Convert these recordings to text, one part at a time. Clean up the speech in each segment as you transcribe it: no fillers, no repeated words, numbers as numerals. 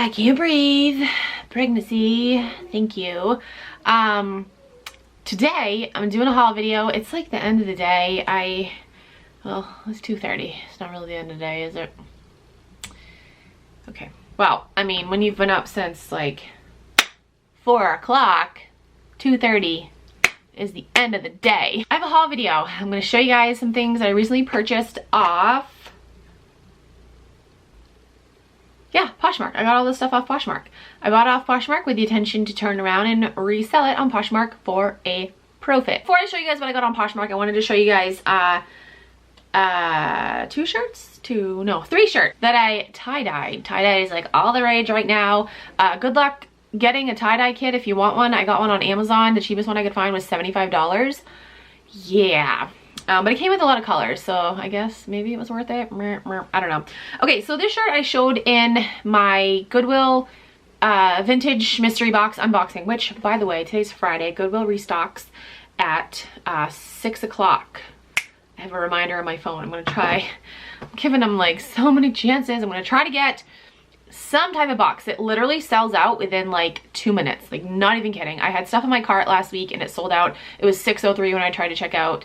I can't breathe. Pregnancy. Thank you. Today I'm doing a haul video. It's like the end of the day. Well, it's 2:30. It's not really the end of the day, is it? Okay. Well, I mean, when you've been up since like 4 o'clock, 2:30 is the end of the day. I have a haul video. I'm going to show you guys some things that I recently purchased off. Yeah, Poshmark. I got all this stuff off Poshmark. I bought it off Poshmark with the intention to turn around and resell it on Poshmark for a profit. Before I show you guys what I got on Poshmark, I wanted to show you guys three shirts that I tie-dyed. Tie-dye is like all the rage right now. Good luck getting a tie-dye kit if you want one. I got one on Amazon. The cheapest one I could find was $75. Yeah. But it came with a lot of colors, so I guess maybe it was worth it. I don't know. Okay, so this shirt I showed in my Goodwill vintage mystery box unboxing, which, by the way, today's Friday. Goodwill restocks at 6 o'clock. I have a reminder on my phone. I'm giving them like so many chances. I'm gonna try to get some type of box. It literally sells out within like 2 minutes. Like, not even kidding. I had stuff in my cart last week and it sold out. It was 6:03 when I tried to check out.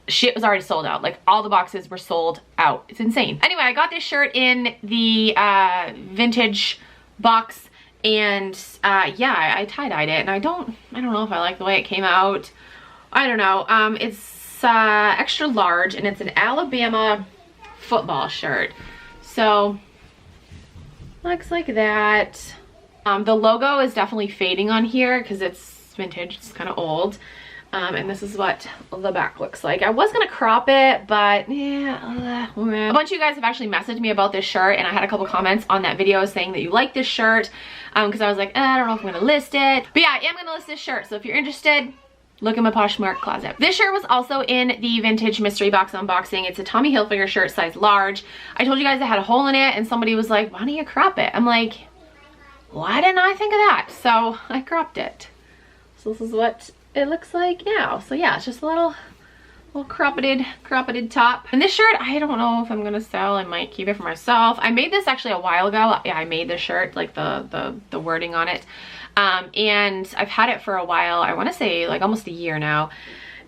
Shit was already sold out. Like, all the boxes were sold out. It's insane. Anyway, I got this shirt in the vintage box, and yeah, I tie-dyed it, and I don't know if I like the way it came out. I don't know. It's extra large, and it's an Alabama football shirt. So looks like that. The logo is definitely fading on here because it's vintage. It's kind of old. And this is what the back looks like. I was gonna crop it, but yeah. A bunch of you guys have actually messaged me about this shirt, and I had a couple comments on that video saying that you like this shirt, because I was like, I don't know if I'm gonna list it. But yeah, I am gonna list this shirt, so if you're interested, look in my Poshmark closet. This shirt was also in the vintage mystery box unboxing. It's a Tommy Hilfiger shirt, size large. I told you guys it had a hole in it, and somebody was like, why don't you crop it? I'm like, why didn't I think of that? So I cropped it. So this is what it looks like now. So yeah, it's just a little cropped top. And this shirt, I don't know if I'm gonna sell. I might keep it for myself. I made this actually a while ago. Yeah, I made this shirt, like the wording on it. And I've had it for a while. I want to say like almost a year now.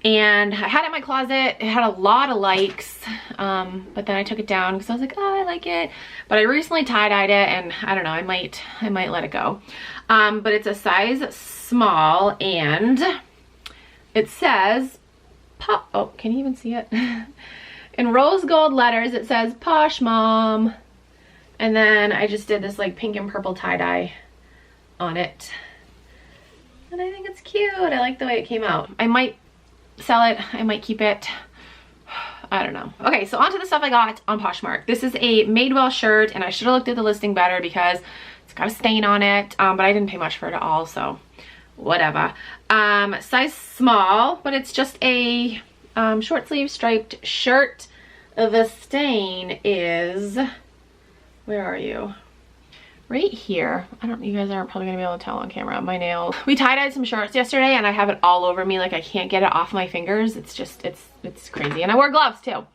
And I had it in my closet. It had a lot of likes, but then I took it down because I was like, oh, I like it. But I recently tie-dyed it, and I don't know, I might let it go. But it's a size small, and it says oh, can you even see it? In rose gold letters it says Posh Mom, and then I just did this like pink and purple tie-dye on it, and I think it's cute. I like the way it came out. I might sell it, I might keep it, I don't know. Okay, so onto the stuff I got on Poshmark. This is a Madewell shirt, and I should have looked at the listing better because it's got a stain on it, but I didn't pay much for it at all, so whatever. Size small, but it's just a short sleeve striped shirt. The stain is, where are you? Right here. You guys aren't probably gonna be able to tell on camera. My nails. We tie-dyed some shirts yesterday, and I have it all over me. Like, I can't get it off my fingers. It's just, it's crazy. And I wore gloves too.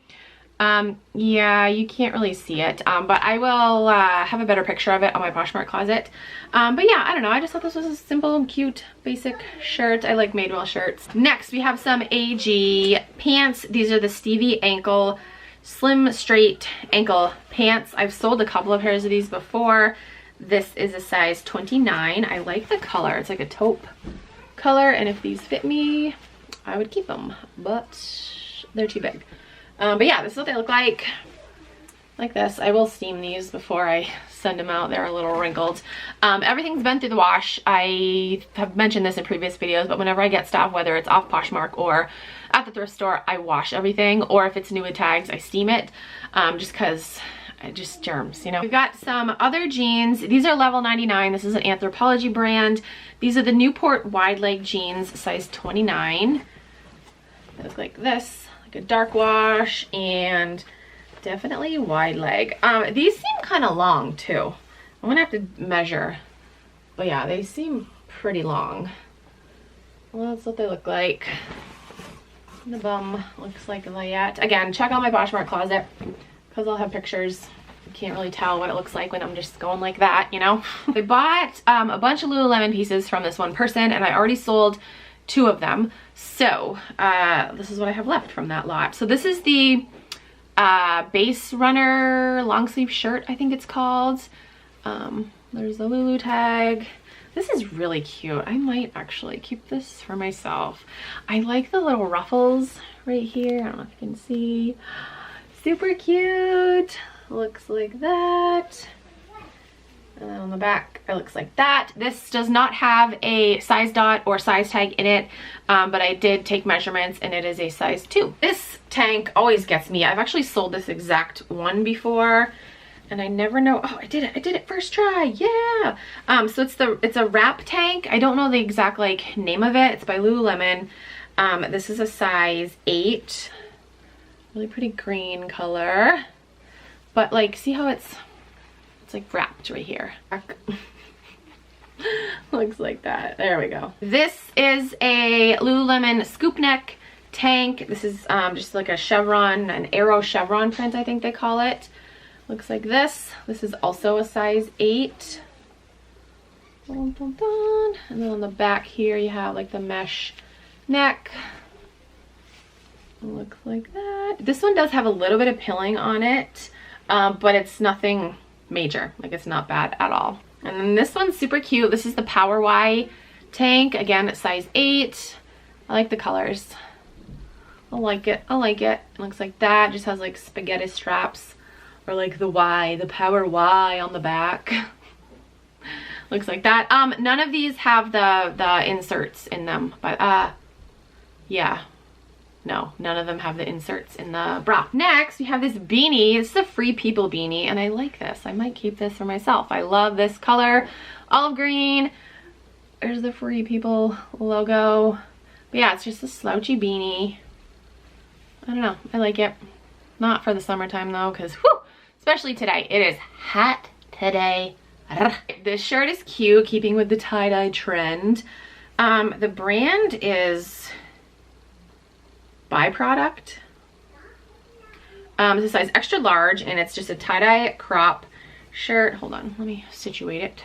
Yeah, you can't really see it, but I will have a better picture of it on my Poshmark closet. But yeah, I don't know, I just thought this was a simple and cute basic shirt. I like Madewell shirts. Next, we have some AG pants. These are the Stevie ankle, slim straight ankle pants. I've sold a couple of pairs of these before. This is a size 29. I like the color. It's like a taupe color, and if these fit me, I would keep them, but they're too big. But yeah, this is what they look like this. I will steam these before I send them out. They're a little wrinkled. Everything's been through the wash. I have mentioned this in previous videos, but whenever I get stuff, whether it's off Poshmark or at the thrift store, I wash everything, or if it's new with tags, I steam it, just because just germs, you know. We've got some other jeans. These are level 99. This is an Anthropologie brand. These are the Newport wide leg jeans, size 29. They look like this. A dark wash, and definitely wide leg. These seem kind of long too. I'm gonna have to measure, but yeah, they seem pretty long. Well, that's what they look like. The bum looks like that. Again, check out my Poshmark closet because I'll have pictures You can't really tell what it looks like when I'm just going like that, you know? I bought a bunch of Lululemon pieces from this one person, and I already sold 2 of them. So this is what I have left from that lot. So this is the base runner long sleeve shirt, I think it's called. There's the Lulu tag. This is really cute. I might actually keep this for myself. I like the little ruffles right here. I don't know if you can see. Super cute. Looks like that. And then on the back, it looks like that. This does not have a size dot or size tag in it, but I did take measurements and it is a size 2. This tank always gets me. I've actually sold this exact one before, and I never know. Oh, I did it first try. Yeah. So it's a wrap tank. I don't know the exact like name of it. It's by Lululemon. This is a size 8. Really pretty green color. But like, see how it's like wrapped right here. Looks like that. There we go. This is a Lululemon scoop neck tank. This is just like a chevron, an arrow chevron print, I think they call it. Looks like this. This is also a size 8. Dun, dun, dun. And then on the back here you have like the mesh neck. Looks like that. This one does have a little bit of pilling on it, but it's nothing major. Like, it's not bad at all. And then this one's super cute. This is the Power Y tank. Again, it's size 8. I like the colors. I like it. I like it. It looks like that. Just has like spaghetti straps, or like the Y, the Power Y on the back. Looks like that. None of these have the inserts in them, but yeah. No, none of them have the inserts in the bra. Next, we have this beanie. This is a Free People beanie, and I like this. I might keep this for myself. I love this color, olive green. There's the Free People logo. But yeah, it's just a slouchy beanie. I don't know. I like it. Not for the summertime though, because especially today. It is hot today. This shirt is cute, keeping with the tie-dye trend. The brand is Byproduct. It's a size extra large, and it's just a tie-dye crop shirt. Hold on, let me situate it.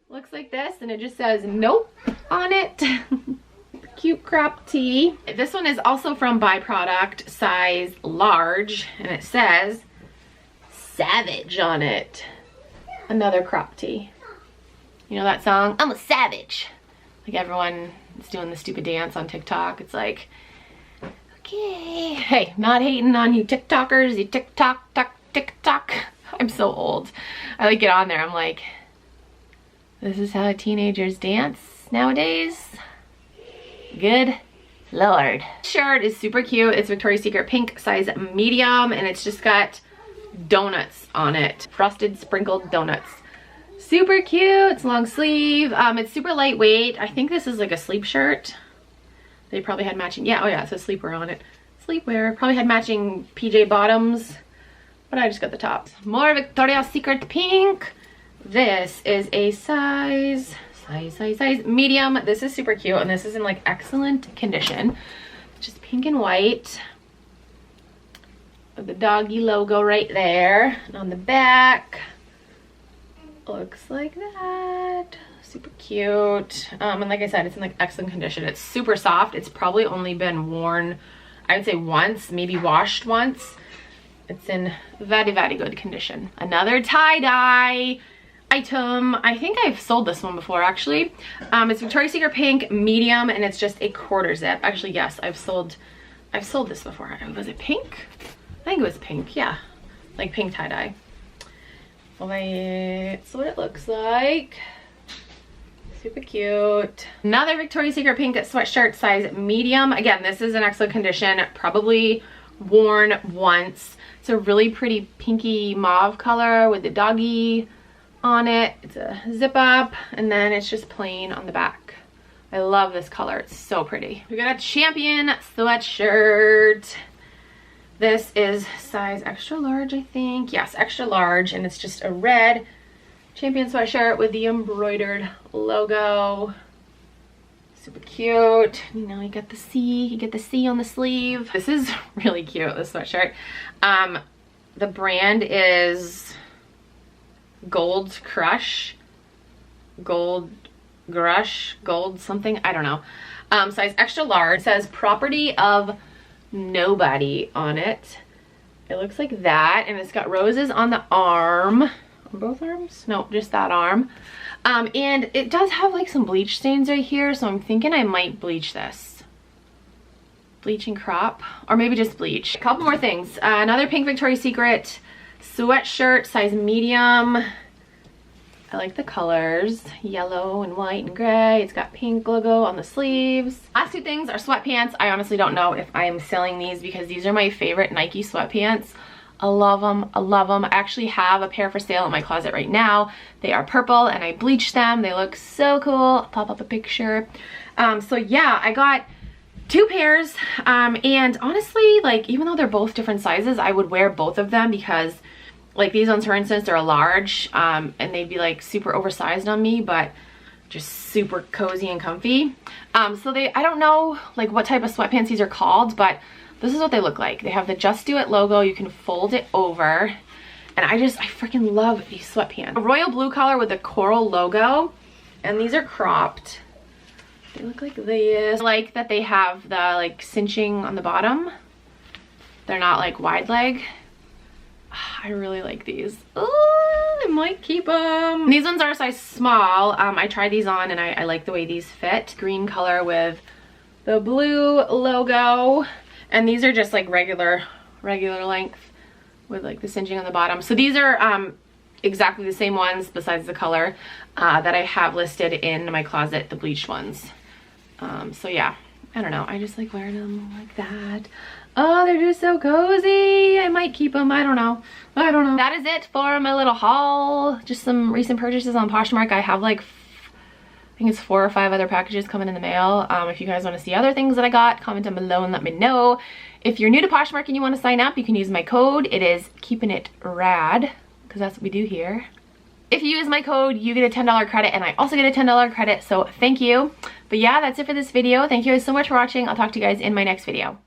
Looks like this, and it just says nope on it. Cute crop tee. This one is also from Byproduct, size large, and it says savage on it. Another crop tee. You know that song? I'm a savage. Like, everyone is doing the stupid dance on TikTok. It's like, okay. Hey, not hating on you TikTokers, you TikTok. I'm so old. I like get on there, I'm like, this is how teenagers dance nowadays? Good Lord. Shirt is super cute. It's Victoria's Secret pink, size medium, and it's just got donuts on it. Frosted sprinkled donuts. Super cute. It's long sleeve. It's super lightweight. I think this is like a sleep shirt. They probably had matching, yeah, oh yeah, it says sleepwear on it. Sleepwear. Probably had matching PJ bottoms, but I just got the tops. More Victoria's Secret pink. This is a size medium. This is super cute, and this is in like excellent condition. Just pink and white with the doggy logo right there. And on the back, looks like that. Super cute. And like I said, it's in like excellent condition. It's super soft. It's probably only been worn, I would say once, maybe washed once. It's in very, very good condition. Another tie-dye item. I think I've sold this one before, actually. It's Victoria's Secret pink medium, and it's just a quarter zip. Actually, yes, I've sold this before. Was it pink? I think it was pink, yeah. Like pink tie-dye. Well, that's what it looks like. Super cute. Another Victoria's Secret pink sweatshirt, size medium. Again, this is in excellent condition, probably worn once. It's a really pretty pinky mauve color with the doggy on it. It's a zip up, and then it's just plain on the back. I love this color. It's so pretty. We got a Champion sweatshirt. This is size extra large, I think. Yes, extra large, and it's just a red Champion sweatshirt with the embroidered logo. Super cute. You know, you get the C. You get the C on the sleeve. This is really cute, this sweatshirt. The brand is Gold Crush, Gold Grush, Gold something, I don't know. Size extra large. It says property of nobody on it. It looks like that, and it's got roses on the arm. On both arms? No, just that arm. And it does have like some bleach stains right here, so I'm thinking I might bleach this. Bleach and crop, or maybe just bleach. A couple more things. Another pink Victoria's Secret sweatshirt, size medium. I like the colors, yellow and white and gray. It's got pink logo on the sleeves. Last two things are sweatpants. I honestly don't know if I am selling these because these are my favorite Nike sweatpants. I love them, I love them. I actually have a pair for sale in my closet right now. They are purple and I bleached them. They look so cool. I'll pop up a picture. So yeah, I got 2 pairs. And honestly, like, even though they're both different sizes, I would wear both of them because like these ones, for instance, they're a large, and they'd be like super oversized on me, but just super cozy and comfy. So I don't know like what type of sweatpants these are called, but this is what they look like. They have the Just Do It logo. You can fold it over. And I freaking love these sweatpants. A royal blue color with a coral logo. And these are cropped. They look like this. I like that they have the like cinching on the bottom. They're not like wide leg. I really like these. Oh, I might keep them. These ones are a size small. I tried these on and I like the way these fit. Green color with the blue logo. And these are just like regular length with like the cinching on the bottom. So these are exactly the same ones besides the color that I have listed in my closet, the bleached ones. So yeah, I don't know. I just like wearing them like that. Oh, they're just so cozy. I might keep them. I don't know. I don't know. That is it for my little haul. Just some recent purchases on Poshmark. I have like, I think it's 4 or 5 other packages coming in the mail. If you guys want to see other things that I got, comment down below and let me know. If you're new to Poshmark and you want to sign up, you can use my code. It is KeepinItRad, because that's what we do here. If you use my code, you get a $10 credit, and I also get a $10 credit, so thank you. But yeah, that's it for this video. Thank you guys so much for watching. I'll talk to you guys in my next video.